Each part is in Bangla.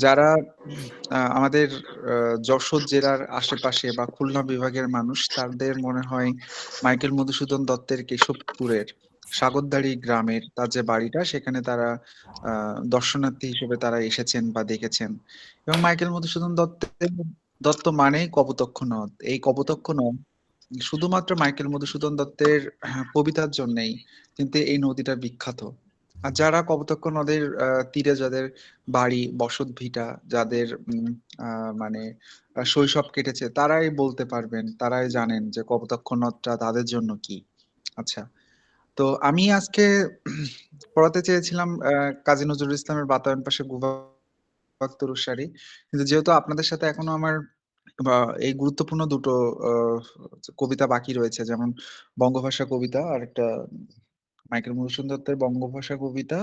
যারা আমাদের যশোর জেলার আশেপাশে বা খুলনা বিভাগের মানুষ, তাদের মনে হয় মাইকেল মধুসূদন দত্তের কেশবপুরের সাগরদাড়ি গ্রামের তার যে বাড়িটা, সেখানে তারা দর্শনার্থী হিসেবে তারা এসেছেন বা দেখেছেন। এবং মাইকেল মধুসূদন দত্ত মানেই কপোতক্ষ নদ। এই কপোতক্ষ নদ শুধুমাত্র মাইকেল মধুসূদন দত্তের কবিতার জন্যই কিন্তু এই নদীটা বিখ্যাত। আর যারা কপোতাক্ষ নদের তীরে যাদের বাড়ি, বসত ভিটা, যাদের মানে শৈশব কেটেছে, তারাই বলতে পারবেন, তারাই জানেন যে কপোতাক্ষ নদটা তাদের জন্য কি। আচ্ছা, তো আমি আজকে পড়াতে চেয়েছিলাম কাজী নজরুল ইসলামের বাতায়ন পাশে গুবাক তরুসারি, কিন্তু যেহেতু আপনাদের সাথে এখনো আমার বা এই গুরুত্বপূর্ণ দুটো কবিতা বাকি রয়েছে, যেমন বঙ্গভাষা কবিতা আর একটা মাইকেল মধুসূদন দত্তের বঙ্গভাষা কবিতা,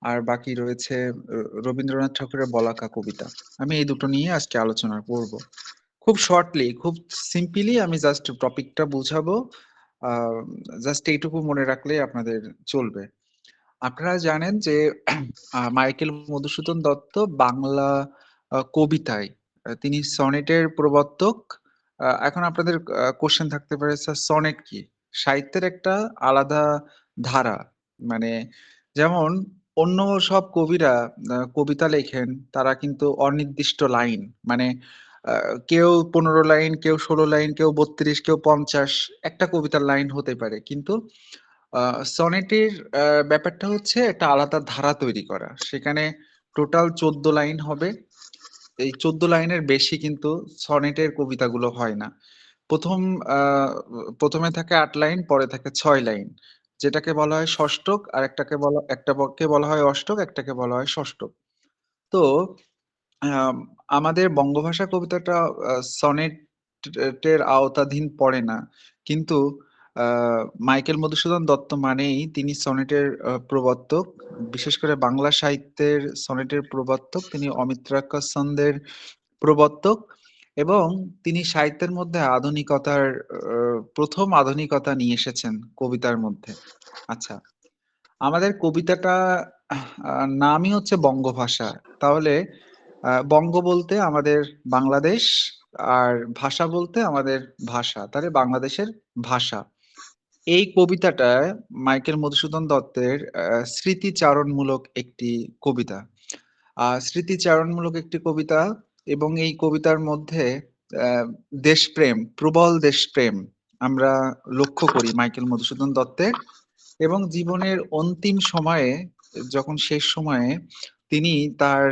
আর বাকি রয়েছে রবীন্দ্রনাথ ঠাকুরের বলাকা কবিতা। আমি এই দুটো নিয়ে আজকে আলোচনা করব। খুব শর্টলি, খুব সিম্পলি আমি জাস্ট টপিকটা বুঝাবো। জাস্ট এইটুকু মনে রাখলে আপনাদের চলবে। আপনারা জানেন যে মাইকেল মধুসূদন দত্ত বাংলা কবিতায় তিনি সনেটের প্রবর্তক। এখন আপনাদের কোশ্চেন থাকতে পারে, স্যার সনেট কি? সাহিত্যের একটা আলাদা ধারা। মানে যেমন অন্য সব কবিরা কবিতা লেখেন, তারা কিন্তু অনির্দিষ্ট লাইন, মানে কেউ 15 লাইন, কেউ 16 লাইন, কেউ 32, কেউ 50 একটা কবিতার লাইন হতে পারে। কিন্তু সনেটের ব্যাপারটা হচ্ছে একটা আলাদা ধারা তৈরি করা। সেখানে টোটাল 14 লাইন হবে। এই 14 লাইনের বেশি কিন্তু সনেটের কবিতাগুলো হয় না। প্রথম প্রথমে থাকে 8 লাইন, পরে থাকে 6 লাইন, যেটাকে বলা হয় ষষ্ঠক, আর একটাকে বলা হয় অষ্টক, একটাকে বলা হয় ষষ্ঠক। তো আম, আমাদের বঙ্গভাষা কবিতাটা সনেটের আওতাধীন পড়ে না, কিন্তু মাইকেল মধুসূদন দত্ত মানেই তিনি সনেটের প্রবর্তক। বিশেষ করে বাংলা সাহিত্যের সনেটের প্রবর্তক তিনি, অমিত্রাক্ষর ছন্দের প্রবর্তক, এবং তিনি সাহিত্যের মধ্যে আধুনিকতার প্রথম আধুনিকতা নিয়ে এসেছেন কবিতার মধ্যে। আচ্ছা, আমাদের কবিতাটা নামই হচ্ছে বঙ্গভাষা। তাহলে বঙ্গ বলতে আমাদের বাংলাদেশ, আর ভাষা বলতে আমাদের ভাষা, তাহলে বাংলাদেশের ভাষা। এই কবিতাটায় মাইকেল মধুসূদন দত্তের স্মৃতিচারণমূলক একটি কবিতা। স্মৃতিচারণমূলক একটি কবিতা, এবং এই কবিতার মধ্যে আহ, দেশপ্রেম, প্রবল দেশপ্রেম আমরা লক্ষ্য করি মাইকেল মধুসূদন দত্তের। এবং জীবনের অন্তিম সময়ে, যখন শেষ সময়ে তিনি তার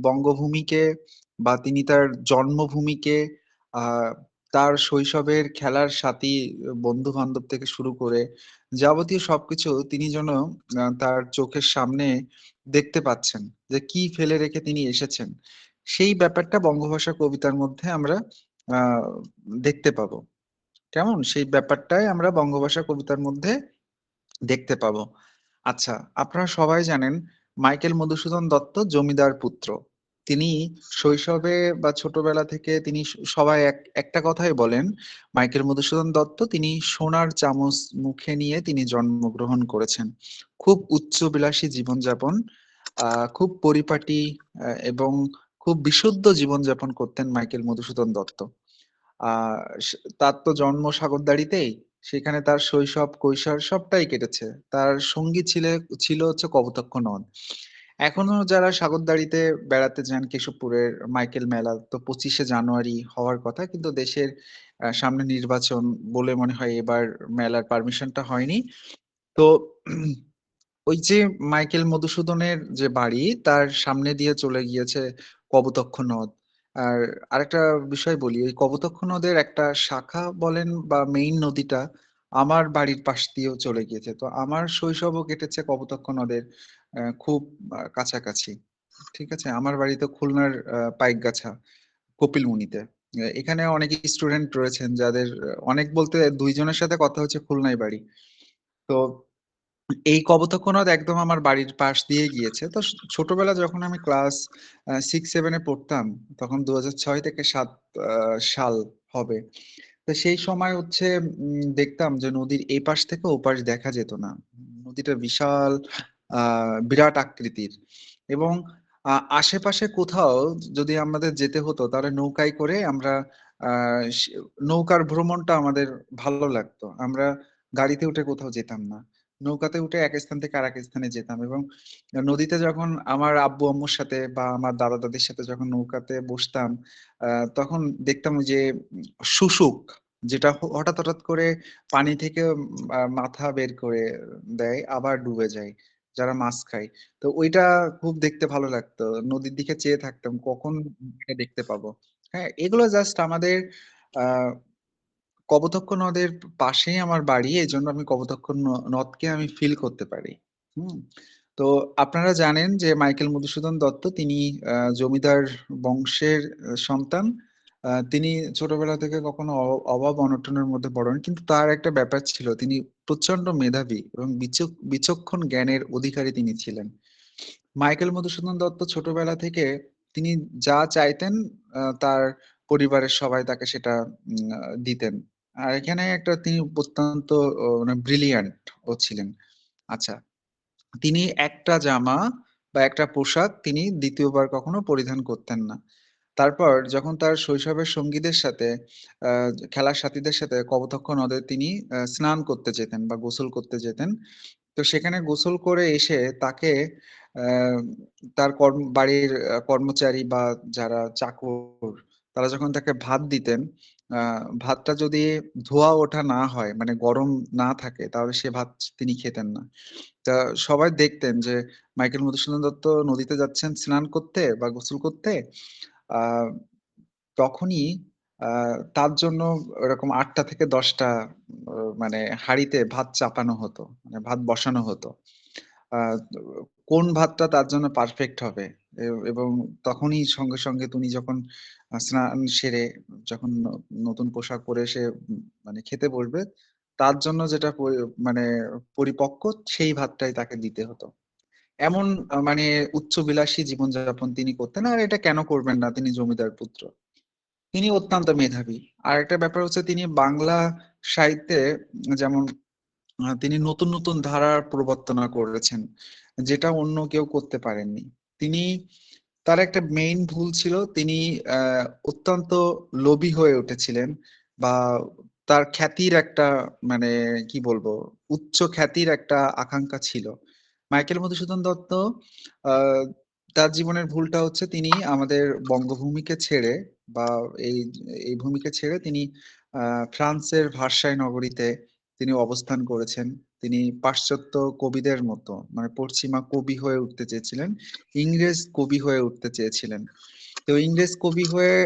বঙ্গভূমিকে বা তিনি তার জন্মভূমিকে, আহ তার শৈশবের খেলার সাথী, বন্ধু বান্ধব থেকে শুরু করে যাবতীয় সবকিছু তিনি যেন তার চোখের সামনে দেখতে পাচ্ছেন, যে কি ফেলে রেখে তিনি এসেছেন। সেই ব্যাপারটা বঙ্গভাষা কবিতার মধ্যে আমরা আহ দেখতে পাবো। কেমন সেই ব্যাপারটাই আমরা বঙ্গভাষা কবিতার মধ্যে দেখতে পাবো। আচ্ছা, আপনারা সবাই জানেন মাইকেল মধুসূদন দত্ত জমিদার পুত্র। তিনি শৈশবে বা ছোটবেলা থেকে তিনি সবাই একটা কথাই বলেন, মাইকেল মধুসূদন দত্ত তিনি সোনার চামচ মুখে নিয়ে তিনি জন্মগ্রহণ করেছেন। খুব উচ্চবিলাসী জীবনযাপন, খুব পরিপাটি এবং খুব বিশুদ্ধ জীবনযাপন করতেন মাইকেল মধুসূদন দত্ত। তার তো জন্ম সাগরদাড়িতেই, সেখানে তার শৈশব কৈশোর সবটাই কেটেছে। তার সঙ্গী ছিল হচ্ছে কপোতাক্ষ নদ। এখনো যারা সাগরদাড়িতে বেড়াতে যান, কেশবপুরের মাইকেল মেলা তো 25শে জানুয়ারি হওয়ার কথা, কিন্তু দেশের সামনে নির্বাচন বলে মনে হয় এবার মেলার পারমিশনটা হয়নি। তো ওই যে মাইকেল মধুসূদনের যে বাড়ি, তার সামনে দিয়ে চলে গিয়েছে কপোতাক্ষ নদ। আর আরেকটা বিষয় বলি, ওই কপোতাক্ষ নদের একটা শাখা বলেন বা মেইন নদীটা আমার বাড়ির পাশ দিয়েও চলে গিয়েছে। তো আমার শৈশবও কেটেছে কপোতাক্ষ নদের খুব কাছাকাছি। ঠিক আছে, আমার বাড়ি তো খুলনার পাইকগাছা, কপিলমুনিতে। এখানে অনেক স্টুডেন্ট রয়েছেন যাদের অনেক বলতে 2 জনের সাথে কথা হচ্ছে খুলনায় বাড়ি। তো এই কপোতাক্ষ নদ একদম আমার বাড়ির পাশ দিয়ে গিয়েছে। তো ছোটবেলা যখন আমি ক্লাস 6-7-এ পড়তাম, তখন 2006 থেকে 2007 সাল হবে। তো সেই সময় হচ্ছে দেখতাম যে নদীর এই পাশ থেকে ও পাশ দেখা যেত না। নদীটা বিশাল, বিরাট আকৃতির। এবং আশেপাশে কোথাও যদি আমাদের যেতে হতো তাহলে নৌকায় করে আমরা নৌকার ভ্রমণটা আমাদের ভালো লাগতো। আমরা গাড়িতে উঠে কোথাও যেতাম না। নৌকাতে উঠে এক স্থান থেকে আরেক স্থানে যেতাম, এবং নদীতে যখন আমার আব্বু আম্মুর সাথে বা আমার দাদা দাদির সাথে যখন নৌকাতে বসতাম, তখন দেখতাম যে শুশুক, যেটা হঠাৎ হঠাৎ করে পানি থেকে মাথা বের করে দেয়, আবার ডুবে যায়, যারা মাছ খায়। তো ওইটা খুব দেখতে ভালো লাগতো। নদীর দিকে চেয়ে থাকতাম কখন এটা দেখতে পাবো। হ্যাঁ, এগুলো জাস্ট আমাদের আহ কপোতাক্ষ নদের পাশেই আমার বাড়ি, এই জন্য আমি কপোতাক্ষ নদকে আমি ফিল করতে পারি। হুম। তো আপনারা জানেন যে মাইকেল মধুসূদন দত্ত তিনি জমিদার বংশের সন্তান। তিনি ছোটবেলা থেকে কখনো অভাব অনটনের মধ্যে পড়েন, কিন্তু তার একটা ব্যাপার ছিল, তিনি প্রচন্ড মেধাবী এবং বিচক্ষণ জ্ঞানের অধিকারী তিনি ছিলেন। মাইকেল মধুসূদন দত্ত ছোটবেলা থেকে তিনি যা চাইতেন তার পরিবারের সবাই তাকে সেটা দিতেন। আর এখানে একটা তিনি অত্যন্ত মানে ব্রিলিয়ান্ট ও ছিলেন। আচ্ছা, তিনি একটা জামা বা একটা পোশাক তিনি দ্বিতীয়বার কখনো পরিধান করতেন না। তারপর যখন তার শৈশবের সঙ্গীদের সাথে খেলার সাথীদের সাথে কপোতাক্ষ নদে তিনি স্নান করতে যেতেন বা গোসল করতে যেতেন। তো সেখানে গোসল করে এসে তাকে আহ, তার বাড়ির কর্মচারী বা যারা চাকর, তারা যখন তাকে ভাত দিতেন, ভাতটা যদি ধোয়া ওঠা না হয়, মানে গরম না থাকে, তাহলে সে ভাত তিনি খেতেন না। তা সবাই দেখতেন যে মাইকেল মধুসূদন দত্ত নদীতে যাচ্ছেন স্নান করতে বা গোসল করতে। আহ তখনই তার জন্য এরকম 8টা থেকে 10টা মানে হাঁড়িতে ভাত চাপানো হতো, মানে ভাত বসানো হতো। আহ, কোন ভাতটা তার জন্য পারফেক্ট হবে, এবং তখনই সঙ্গে সঙ্গে তুমি যখন স্নান সেরে যখন নতুন পোশাক পরে সে মানে খেতে বসবে, তার জন্য যেটা মানে পরিপক্ক, সেই ভাতটাই তাকে দিতে হতো। এমন মানে উচ্চবিলাসী জীবনযাপন তিনি করতেন। আর এটা কেন করবেন না, তিনি জমিদার পুত্র, তিনি অত্যন্ত মেধাবী। আর একটা ব্যাপার হচ্ছে, তিনি বাংলা সাহিত্যে যেমন তিনি নতুন নতুন ধারার প্রবর্তনা করেছেন, যেটা অন্য কেউ করতে পারেননি। তিনি, তার একটা মেইন ভুল ছিল, তিনি অত্যন্ত লোভী হয়ে উঠেছিলেন, বা তার খ্যাতির একটা মানে কি বলবো, উচ্চ খ্যাতির একটা আকাঙ্ক্ষা ছিল। মাইকেল মধুসূদন দত্ত আহ তার জীবনের ভুলটা হচ্ছে, তিনি আমাদের বঙ্গভূমিকে ছেড়ে বা এই এই ভূমিকে ছেড়ে তিনি ফ্রান্সের ভার্সাই নগরীতে তিনি অবস্থান করেছেন। তিনি পাশ্চাত্য কবিদের মতো মানে পশ্চিমা কবি হয়ে উঠতে চেয়েছিলেন, ইংরেজ কবি হয়ে উঠতে চেয়েছিলেন। তো ইংরেজ কবি হয়ে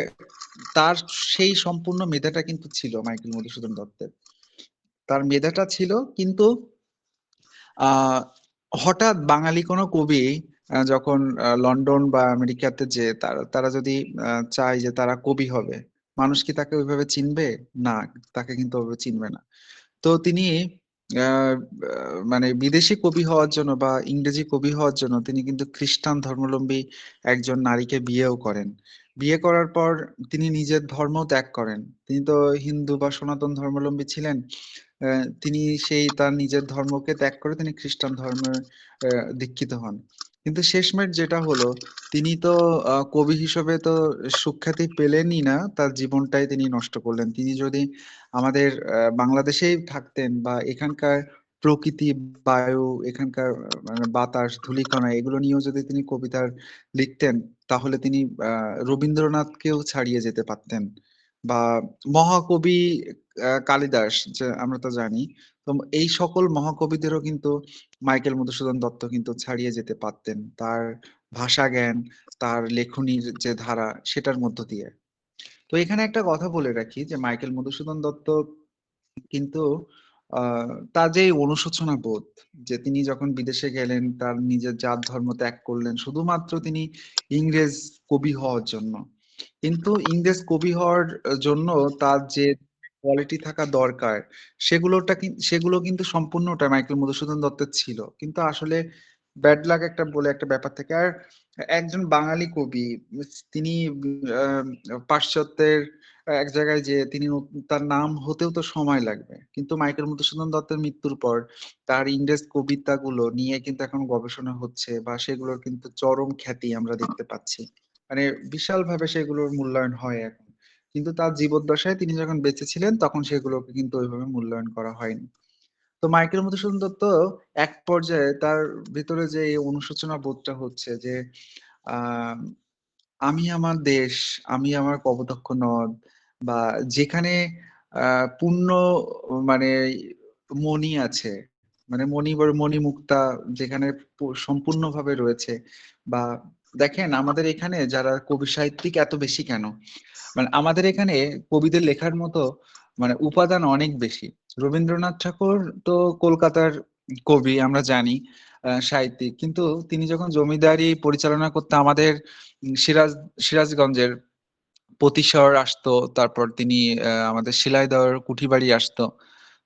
তার সেই সম্পূর্ণ মেধাটা কিন্তু ছিল মাইকেল মধুসূদন দত্তের, তার মেধাটা ছিল, কিন্তু আহ হঠাৎ বাঙালি কোনো কবি যখন লন্ডন বা আমেরিকাতে যে তারা তারা যদি চায় যে তারা কবি হবে, মানুষ কি তাকে ওইভাবে চিনবে? না, তাকে কিন্তু ওইভাবে চিনবে না। তো তিনি আহ, মানে বিদেশি কবি হওয়ার জন্য বা ইংরেজি কবি হওয়ার জন্য তিনি কিন্তু খ্রিস্টান ধর্মাবলম্বী একজন নারীকে বিয়েও করেন। বিয়ে করার পর তিনি নিজের ধর্ম ত্যাগ করেন। তিনি তো হিন্দু বা সনাতন ধর্মাবলম্বী ছিলেন। তিনি সেই তার নিজের ধর্মকে ত্যাগ করে তিনি খ্রিস্টান ধর্মে দীক্ষিত হন। কিন্তু শেষমেশ যেটা হলো, তিনি তো কবি হিসেবে তো সুখ্যাতি পেলেনই না, তার জীবনটাই তিনি নষ্ট করলেন। তিনি যদি আমাদের বাংলাদেশেই থাকতেন বা এখানকার প্রকৃতি, বায়ু, এখানকার মানে বাতাস, ধূলিকণা, এগুলো নিয়েও যদি তিনি কবিতার লিখতেন, তাহলে তিনি রবীন্দ্রনাথকেও ছাড়িয়ে যেতে পারতেন। বা মহাকবি কালিদাস, যে আমরা তো জানি, তো এই সকল মহাকবিদেরও কিন্তু মাইকেল মধুসূদন দত্ত কিন্তু ছাড়িয়ে যেতে পারতেন তার ভাষা জ্ঞান, তার লেখনীর যে ধারা, সেটার মধ্য দিয়ে। তো এখানে একটা কথা বলে রাখি যে মাইকেল মধুসূদন দত্ত কিন্তু তার যে এই অনুশোচনা বোধ, যে তিনি যখন বিদেশে গেলেন তার নিজের জাত ধর্ম ত্যাগ করলেন শুধুমাত্র তিনি ইংরেজ কবি হওয়ার জন্য, কিন্তু ইংরেজ কবি হওয়ার জন্য তার যে কোয়ালিটি থাকা দরকার, সেগুলো কিন্তু সম্পূর্ণটা মাইকেল মধুসূদন দত্তের ছিল, কিন্তু আসলে ব্যাড লাক একটা বলে একটা ব্যাপার থাকে। আর একজন বাঙালি কবি, তিনি পাশ্চাত্যের এক জায়গায় যে তিনি তার নাম হতেও তো সময় লাগবে, কিন্তু মাইকেল মধুসূদন দত্তের মৃত্যুর পর তার ইংরেজ কবিতাগুলো নিয়ে কিন্তু এখন গবেষণা হচ্ছে, বা সেগুলোর কিন্তু চরম খ্যাতি আমরা দেখতে পাচ্ছি। মানে বিশাল ভাবে সেগুলোর মূল্যায়ন হয় এখন। কিন্তু তার জীবদ্দশায় তিনি যখন বেঁচে ছিলেন তখন সেগুলোকে কিন্তু ওইভাবে মূল্যায়ন করা হয়নি। তো মাইকেল মধুসূদন দত্ত এক পর্যায়ে তার ভিতরে যে এই অনুশোচনা বোধটা হচ্ছে যে আহ আমি আমার দেশ, আমি আমার কপোতাক্ষ নদ, বা যেখানে পূর্ণ মানে মণি আছে, মানে মণিমুক্তা যেখানে সম্পূর্ণভাবে রয়েছে, বা দেখেন আমাদের এখানে যারা কবি সাহিত্যিক এত বেশি কেন, মানে আমাদের এখানে কবিদের লেখার মতো মানে উপাদান অনেক বেশি। রবীন্দ্রনাথ ঠাকুর তো কলকাতার কবি আমরা জানি, সাহিত্যিক, কিন্তু তিনি যখন জমিদারি পরিচালনা করতে আমাদের সিরাজগঞ্জের পতিশর আসতো, তারপর তিনি আমাদের শিলাইদহ কুঠিবাড়ি আসতো।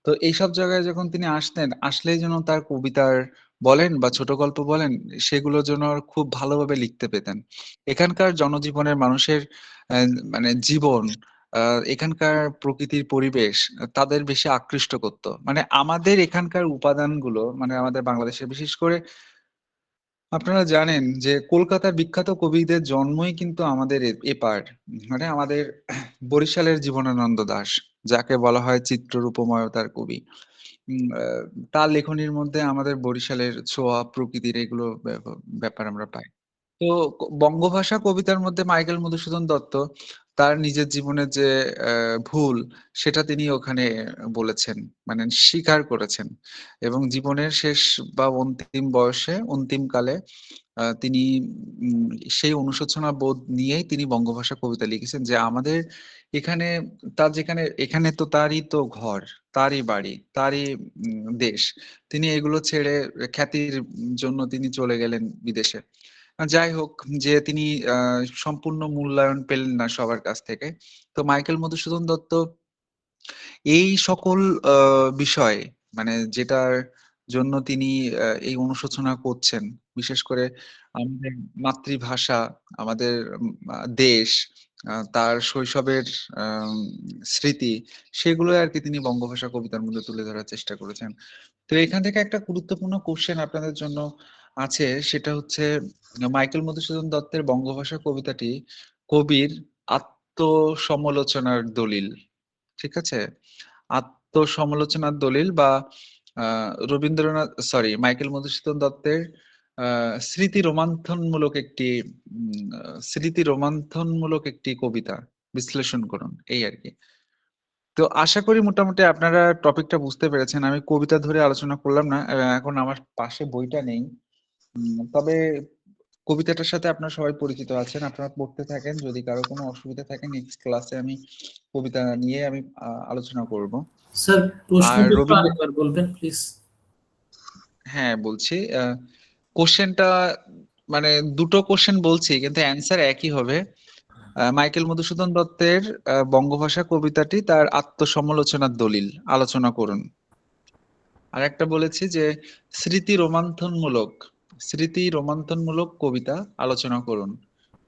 তো এইসব জায়গায় যখন তিনি আসতেন, আসলেই যেন তার কবিতার বলেন বা ছোট গল্প বলেন, সেগুলো যেন খুব ভালোভাবে লিখতে পেতেন। এখানকার জনজীবনের মানুষের মানে জীবন, এখানকার প্রকৃতির পরিবেশ তাদের বেশি আকৃষ্ট করতো। মানে আমাদের এখানকার উপাদানগুলো, মানে আমাদের বাংলাদেশে বিশেষ করে আপনারা জানেন যে কলকাতার বিখ্যাত কবিদের জন্মই কিন্তু আমাদের এপার, মানে আমাদের বরিশালের জীবনানন্দ দাশ, যাকে বলা হয় চিত্ররূপময়তার কবি। আহ, তার লেখনীর মধ্যে আমাদের বরিশালের ছোঁয়া, প্রকৃতির এগুলো ব্যাপার আমরা পাই। তো বঙ্গভাষা কবিতার মধ্যে মাইকেল মধুসূদন দত্ত তার নিজের জীবনের যে ভুল, সেটা তিনি ওখানে বলেছেন, মানে স্বীকার করেছেন। এবং জীবনের শেষ বা অন্তিম বয়সে, অন্তিম কালে তিনি উম, সেই অনুশোচনা বোধ নিয়েই তিনি বঙ্গভাষা কবিতা লিখেছেন, যে আমাদের এখানে, তার যেখানে, এখানে তো তারই তো ঘর, তারই বাড়ি, তারই দেশ। তিনি এগুলো ছেড়ে খ্যাতির জন্য তিনি চলে গেলেন বিদেশে। যাই হোক, যে তিনি সম্পূর্ণ মূল্যায়ন পেলেন না সবার কাছ থেকে। তো মাইকেল মধুসূদন দত্ত এই সকল বিষয়, মানে যেটার জন্য তিনি এই অনুশোচনা করছেন, বিশেষ করে আমাদের মাতৃভাষা, আমাদের দেশ, তার শৈশবের আম, স্মৃতি, সেগুলো আর কি তিনি বঙ্গভাষা কবিতার মধ্যে তুলে ধরার চেষ্টা করেছেন। তো এখান থেকে একটা গুরুত্বপূর্ণ কোশ্চেন আপনাদের জন্য আছে, সেটা হচ্ছে মাইকেল মধুসূদন দত্তের বঙ্গভাষা কবিতাটি কবির আত্মসমালোচনার দলিল, ঠিক আছে? আত্মসমালোচনার দলিল, বা রবীন্দ্রনাথ, সরি, মাইকেল মধুসূদন দত্তের স্মৃতি রোমন্থনমূলক একটি স্মৃতি রোমন্থনমূলক একটি কবিতা বিশ্লেষণ করুন, এই আর কি। তো আশা করি মোটামুটি আপনারা টপিকটা বুঝতে পেরেছেন। আমি কবিতা ধরে আলোচনা করলাম না, এখন আমার পাশে বইটা নেই। তবে কবিতাটার সাথে আপনারা সবাই পরিচিত আছেন, আপনারা পড়তে থাকেন। যদি কারো কোনো অসুবিধা থাকে, নেক্সট ক্লাসে আমি কবিতা নিয়ে আমি আলোচনা করব। স্যার, আর প্রশ্নটা একটু রবীন্দ্র, আরেকবার বলবেন প্লিজ। হ্যাঁ বলছি, কোশ্চেনটা মানে দুটো কোশ্চেন বলছি কিন্তু অ্যান্সার একই হবে। মাইকেল মধুসূদন দত্তের বঙ্গভাষা কবিতাটি তার আত্মসমালোচনার দলিল, আলোচনা করুন। আর একটা বলেছি যে স্মৃতি রোমন্থনমূলক, স্মৃতি রোমন্থনমূলক কবিতা আলোচনা করুন।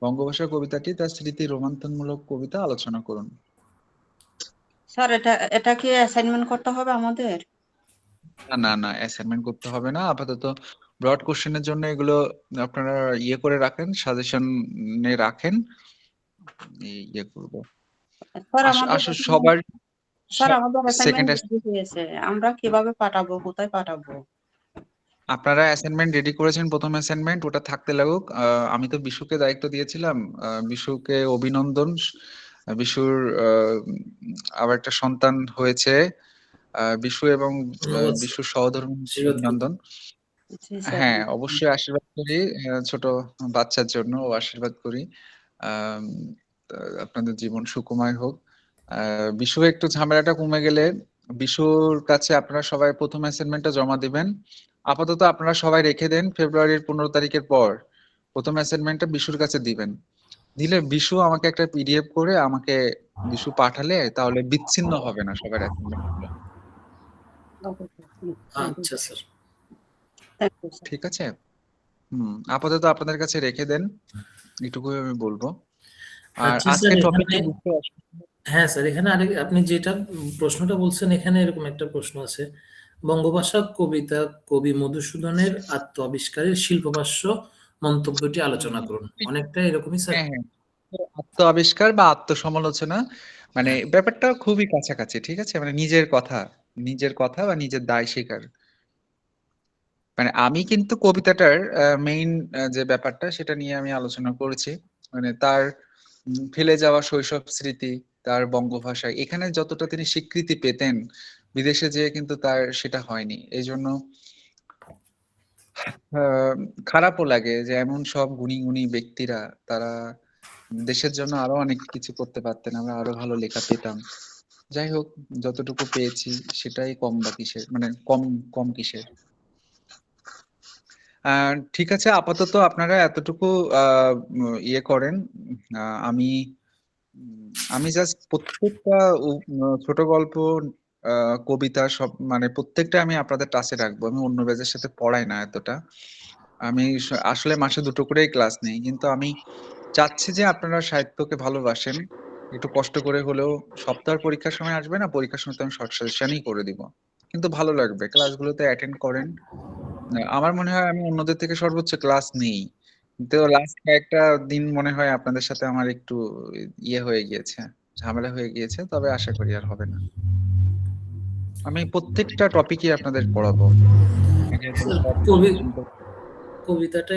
বঙ্গভাষা কবিতাটি তার স্মৃতি রোমন্থনমূলক কবিতা আলোচনা করুন। স্যার, এটা এটা কি অ্যাসাইনমেন্ট করতে হবে আমাদের? না না না, অ্যাসাইনমেন্ট করতে হবে না আপাতত। ব্রড কোশ্চেনের জন্য এগুলো আপনারা ইয়ে করে রাখেন, সাজেশনে রাখেন, ইয়ে করবো। স্যার, আমাদের আসো সবার স্যার, আমাদের সেকেন্ড, অ্যাসাইনমেন্ট রেডি হয়েছে। আমরা কিভাবে পাঠাবো, কোথায় পাঠাবো? আপনারা অ্যাসাইনমেন্ট রেডি করেছেন, প্রথম অ্যাসাইনমেন্ট ওটা থাকতে লাগুক। আমি তো বিশুকে দায়িত্ব দিয়েছিলাম, বিশুকে অভিনন্দন। বিশুর আবার একটা সন্তান হয়েছে, বিশু এবং ধন্যবাদ স্যার, বিশুর সহধর্মী আশীর্বাদ করুন। অভিনন্দন। জি স্যার। হ্যাঁ, অবশ্যই আশীর্বাদ করি, ছোট বাচ্চার জন্য আশীর্বাদ করি। আম, তা আপনাদের জীবন সুখময় হোক। বিশু একটু ঝামেলাটা কমে গেলে বিশুর কাছে আপনারা সবাই প্রথম অ্যাসাইনমেন্টটা জমা দিবেন। আপাতত আপনারা সবাই রেখে দেন, ফেব্রুয়ারির 15 তারিখের পর প্রথম অ্যাসাইনমেন্টটা বিশুর কাছে দিবেন। দিলে বিশু আমাকে একটা পিডিএফ করে আমাকে বিশু পাঠালে তাহলে বিচ্ছিন্ন হবে না সবার অ্যাসাইনমেন্ট গুলো। আচ্ছা স্যার। Thank you sir. ঠিক আছে? আপাতত আপনাদের কাছে রেখে দেন, এটুকুই আমি বলবো। আর আচ্ছা স্যার, আজকের এখানে টপিকটি বুঝতে অসুবিধা হ্যাঁ স্যার, এখানে আরেক আপনি যেটা প্রশ্নটা বলছেন, এখানে এরকম একটা প্রশ্ন আছে, বঙ্গভাষা কবিতা কবি মধুসূদনের আত্ম আবিষ্কারের শিল্পভাষ্য মন্তব্যটি আলোচনা করুন, অনেকটা এরকমই স্যার। হ্যাঁ, হ্যাঁ। তো আত্ম আবিষ্কার বা আত্মসমালোচনা মানে হ্যাঁ। ব্যাপারটা খুবই কাছাকাছি, ঠিক আছে? মানে নিজের কথা বা নিজের দায় স্বীকার। মানে আমি কিন্তু কবিতাটার মেইন যে ব্যাপারটা সেটা নিয়ে আমি আলোচনা করেছি। মানে তার ফেলে যাওয়া শৈশব স্মৃতি, তার বঙ্গভাষায় এখানে যতটা তিনি স্বীকৃতি পেতেন, বিদেশে যেয়ে কিন্তু তার সেটা হয়নি। এইজন্য আহ, খারাপও লাগে যে এমন সব গুণী গুণী ব্যক্তিরা তারা দেশের জন্য আরো অনেক কিছু করতে পারতেন, আমরা আরো ভালো লেখা পেতাম। যাই হোক, যতটুকু পেয়েছি সেটাই কম বা কিসের, মানে কম কম কিসের। ঠিক আছে, আপাতত আপনারা এতটুকু ইয়ে করেন। আমি আমি জাস্ট প্রত্যেকটা ছোট গল্প, কবিতা সব মানে প্রত্যেকটা আমি আপনাদের টাচে রাখবো। আমি অন্য ব্যাচের সাথে পড়াই না এতটা। আমি আসলে মাসে 2টো করেই ক্লাস নেই, কিন্তু আমি চাচ্ছি যে আপনারা সাহিত্যকে ভালোবাসেন। একটু কষ্ট করে হলেও সপ্তাহের পরীক্ষার সময় আসবে না, পরীক্ষার সময় তো আমি শর্ট সাজেশনই করে দিব, কিন্তু ভালো লাগবে ক্লাসগুলোতে অ্যাটেন্ড করেন। আমার মনে হয় আমি অন্যদের থেকে সর্বোচ্চ ক্লাস নেই, কিন্তু লাস্ট কয়েকটা দিন মনে হয় আপনাদের সাথে আমার একটু ইয়ে হয়ে গিয়েছে, ঝামেলা হয়ে গিয়েছে, তবে আশা করি আর হবে না। আমি প্রত্যেকটা টপিকই আপনাদের পড়াবো, একদম স্যার, সব থেকে শুরু করে। কবিতাটা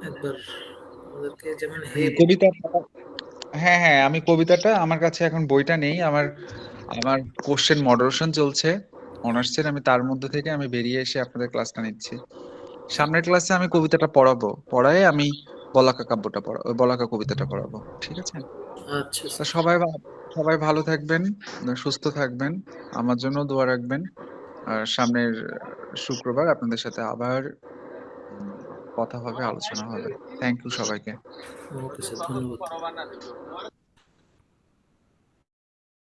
একবার আমাদেরকে, যেমন হে। কবিতা, হ্যাঁ হ্যাঁ, আমি কবিতাটা, আমার কাছে এখন বইটা নেই, আমার আমার কোশ্চেন মডারেশন চলছে অনার্সের, আমি তার মধ্যে থেকে আমি বেরিয়ে এসে আপনাদের ক্লাসটা নিচ্ছি। সামনের ক্লাসে আমি কবিতাটা পড়াবো, পড়ায় আমি বলাকা কাব্যটা পড়াবো, বলাকা কবিতাটা পড়াবো, ঠিক আছে? আচ্ছা তা স্যার। সবাই ভালো থাকবেন, সুস্থ থাকবেন, আমার জন্য দোয়া রাখবেন। আর সামনের শুক্রবার আপনাদের সাথে আবার উম, কথা হবে, আলোচনা হবে। থ্যাংক ইউ সবাইকে। ওকে স্যার, ধন্যবাদ।